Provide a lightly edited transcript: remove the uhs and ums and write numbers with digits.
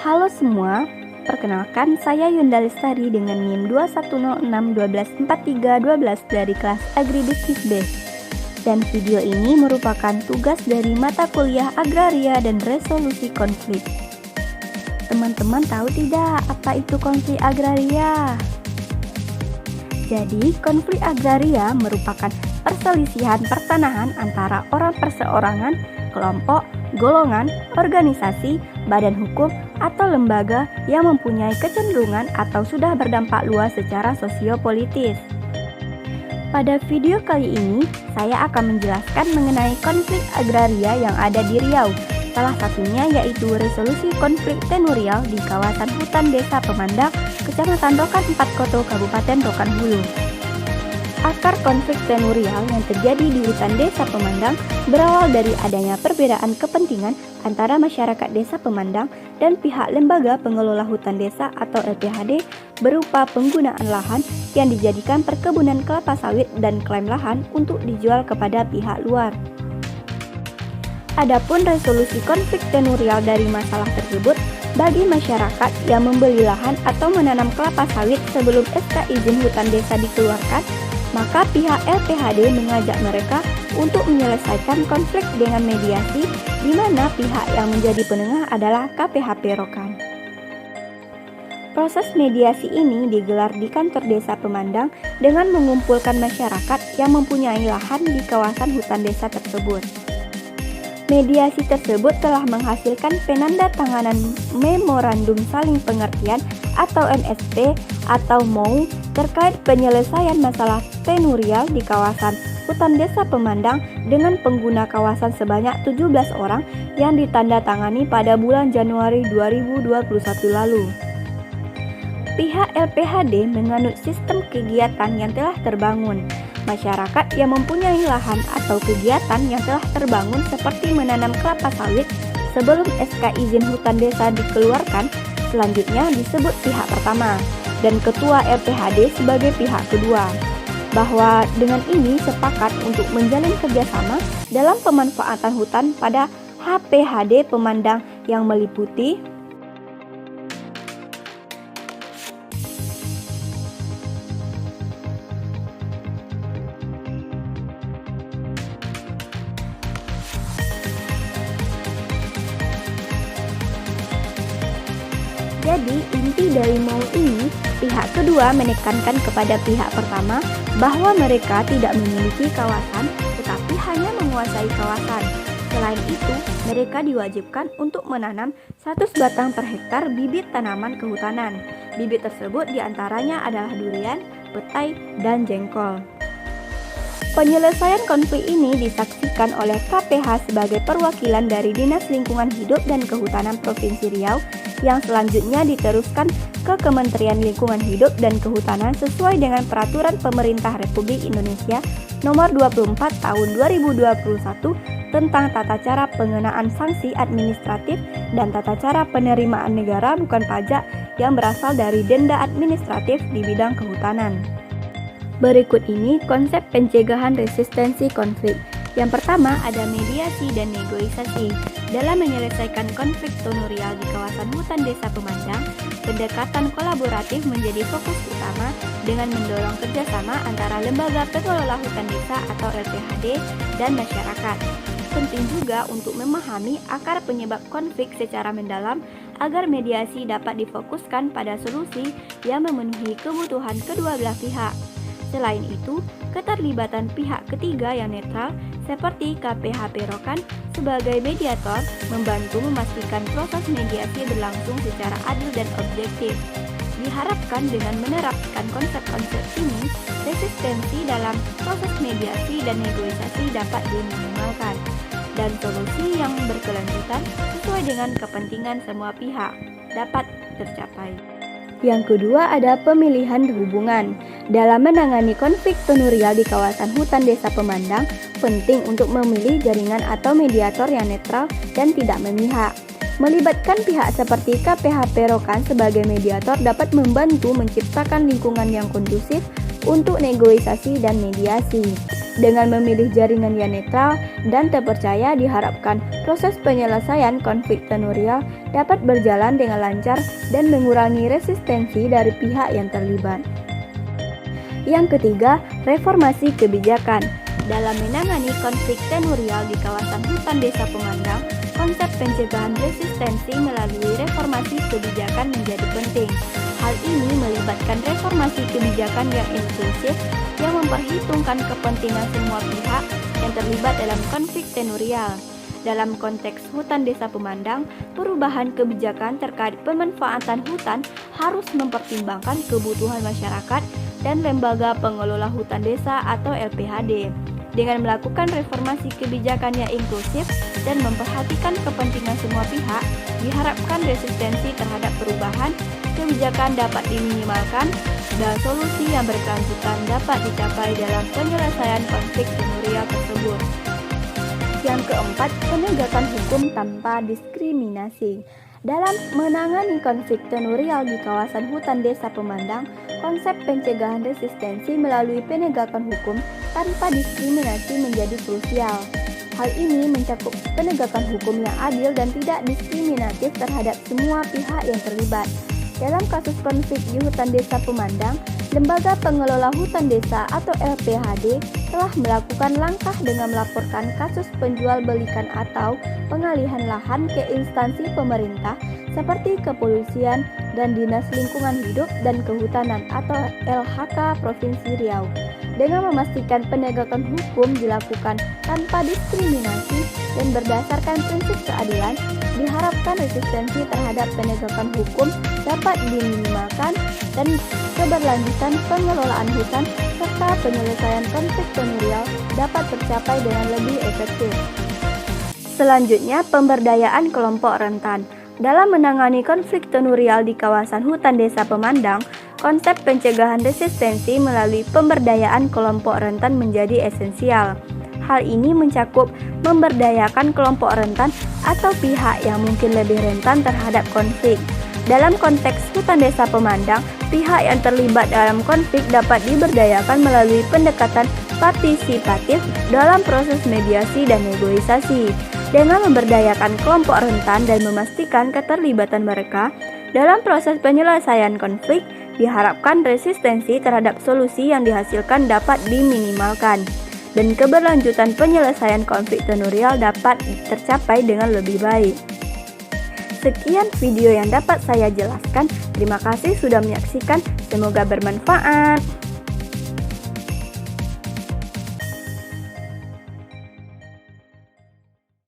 Halo semua, perkenalkan saya Yunda Lestari dengan NIM 2106124312 dari kelas Agribisnis B. Dan video ini merupakan tugas dari mata kuliah Agraria dan Resolusi Konflik. Teman-teman tahu tidak apa itu konflik agraria? Jadi, konflik agraria merupakan perselisihan pertanahan antara orang perseorangan, kelompok, golongan, organisasi, badan hukum, atau lembaga yang mempunyai kecenderungan atau sudah berdampak luas secara sosiopolitis. Pada video kali ini, saya akan menjelaskan mengenai konflik agraria yang ada di Riau. Salah satunya yaitu resolusi konflik tenurial di kawasan hutan desa Pemandang, Kecamatan Rokan 4 Koto, Kabupaten Rokan Hulu. Akar konflik tenurial yang terjadi di hutan desa Pemandang berawal dari adanya perbedaan kepentingan antara masyarakat desa Pemandang dan pihak lembaga pengelola hutan desa atau LPHD berupa penggunaan lahan yang dijadikan perkebunan kelapa sawit dan klaim lahan untuk dijual kepada pihak luar. Adapun resolusi konflik tenurial dari masalah tersebut bagi masyarakat yang membeli lahan atau menanam kelapa sawit sebelum SK izin hutan desa dikeluarkan, maka pihak LPHD mengajak mereka untuk menyelesaikan konflik dengan mediasi, di mana pihak yang menjadi penengah adalah KPHP Rokan. Proses mediasi ini digelar di kantor desa Pemandang dengan mengumpulkan masyarakat yang mempunyai lahan di kawasan hutan desa tersebut. Mediasi tersebut telah menghasilkan penandatanganan Memorandum Saling Pengertian atau MSP atau MOU terkait penyelesaian masalah tenurial di kawasan hutan desa Pemandang dengan pengguna kawasan sebanyak 17 orang yang ditandatangani pada bulan Januari 2021 lalu. Pihak LPHD menganut sistem kegiatan yang telah terbangun. Masyarakat yang mempunyai lahan atau kegiatan yang telah terbangun seperti menanam kelapa sawit sebelum SK izin hutan desa dikeluarkan selanjutnya disebut pihak pertama dan ketua LPHD sebagai pihak kedua, bahwa dengan ini sepakat untuk menjalin kerjasama dalam pemanfaatan hutan pada HPHD Pemandang yang meliputi Jadi, inti dari MOU ini, pihak kedua menekankan kepada pihak pertama bahwa mereka tidak memiliki kawasan, tetapi hanya menguasai kawasan. Selain itu, mereka diwajibkan untuk menanam 100 batang per hektar bibit tanaman kehutanan. Bibit tersebut diantaranya adalah durian, petai, dan jengkol. Penyelesaian konflik ini disaksikan oleh KPH sebagai perwakilan dari Dinas Lingkungan Hidup dan Kehutanan Provinsi Riau yang selanjutnya diteruskan ke Kementerian Lingkungan Hidup dan Kehutanan sesuai dengan Peraturan Pemerintah Republik Indonesia Nomor 24 Tahun 2021 tentang tata cara pengenaan sanksi administratif dan tata cara penerimaan negara bukan pajak yang berasal dari denda administratif di bidang kehutanan. Berikut ini konsep pencegahan resistensi konflik. Yang pertama ada mediasi dan negosiasi. Dalam menyelesaikan konflik tenurial di kawasan hutan desa Pemandang, pendekatan kolaboratif menjadi fokus utama dengan mendorong kerjasama antara lembaga pengelola hutan desa atau LPHD dan masyarakat. Penting juga untuk memahami akar penyebab konflik secara mendalam agar mediasi dapat difokuskan pada solusi yang memenuhi kebutuhan kedua belah pihak. Selain itu, keterlibatan pihak ketiga yang netral seperti KPHP Rokan sebagai mediator membantu memastikan proses mediasi berlangsung secara adil dan objektif. Diharapkan dengan menerapkan konsep-konsep ini, resistensi dalam proses mediasi dan negosiasi dapat diminimalkan dan solusi yang berkelanjutan sesuai dengan kepentingan semua pihak dapat tercapai. Yang kedua ada pemilihan hubungan. Dalam menangani konflik tenurial di kawasan hutan desa Pemandang, penting untuk memilih jaringan atau mediator yang netral dan tidak memihak. Melibatkan pihak seperti KPHP Rokan sebagai mediator dapat membantu menciptakan lingkungan yang kondusif untuk negosiasi dan mediasi. Dengan memilih jaringan yang netral dan terpercaya, diharapkan proses penyelesaian konflik tenurial dapat berjalan dengan lancar dan mengurangi resistensi dari pihak yang terlibat. Yang ketiga, reformasi kebijakan. Dalam menangani konflik tenurial di kawasan hutan desa pemandang, konsep pencegahan resistensi melalui reformasi kebijakan menjadi penting. Hal ini melibatkan reformasi kebijakan yang inklusif yang memperhitungkan kepentingan semua pihak yang terlibat dalam konflik tenurial. Dalam konteks hutan desa pemandang, perubahan kebijakan terkait pemanfaatan hutan harus mempertimbangkan kebutuhan masyarakat dan lembaga pengelola hutan desa atau LPHD. Dengan melakukan reformasi kebijakan yang inklusif dan memperhatikan kepentingan semua pihak, diharapkan resistensi terhadap perubahan kebijakan dapat diminimalkan dan solusi yang berkelanjutan dapat dicapai dalam penyelesaian konflik tenurial tersebut. Yang keempat, penegakan hukum tanpa diskriminasi. Dalam menangani konflik tenurial di kawasan hutan desa pemandang, konsep pencegahan resistensi melalui penegakan hukum tanpa diskriminasi menjadi krusial. Hal ini mencakup penegakan hukum yang adil dan tidak diskriminatif terhadap semua pihak yang terlibat. Dalam kasus konflik di hutan desa pemandang, Lembaga Pengelola Hutan Desa atau LPHD telah melakukan langkah dengan melaporkan kasus penjual belikan atau pengalihan lahan ke instansi pemerintah seperti Kepolisian dan Dinas Lingkungan Hidup dan Kehutanan atau LHK Provinsi Riau. Dengan memastikan penegakan hukum dilakukan tanpa diskriminasi dan berdasarkan prinsip keadilan, diharapkan resistensi terhadap penegakan hukum dapat diminimalkan dan keberlanjutan pengelolaan hutan serta penyelesaian konflik tenurial dapat tercapai dengan lebih efektif. Selanjutnya, pemberdayaan kelompok rentan. Dalam menangani konflik tenurial di kawasan hutan desa pemandang, konsep pencegahan resistensi melalui pemberdayaan kelompok rentan menjadi esensial. Hal ini mencakup memberdayakan kelompok rentan atau pihak yang mungkin lebih rentan terhadap konflik. Dalam konteks hutan desa pemandang, pihak yang terlibat dalam konflik dapat diberdayakan melalui pendekatan partisipatif dalam proses mediasi dan negosiasi. Dengan memberdayakan kelompok rentan dan memastikan keterlibatan mereka dalam proses penyelesaian konflik, diharapkan resistensi terhadap solusi yang dihasilkan dapat diminimalkan dan keberlanjutan penyelesaian konflik tenurial dapat tercapai dengan lebih baik. Sekian video yang dapat saya jelaskan. Terima kasih sudah menyaksikan. Semoga bermanfaat.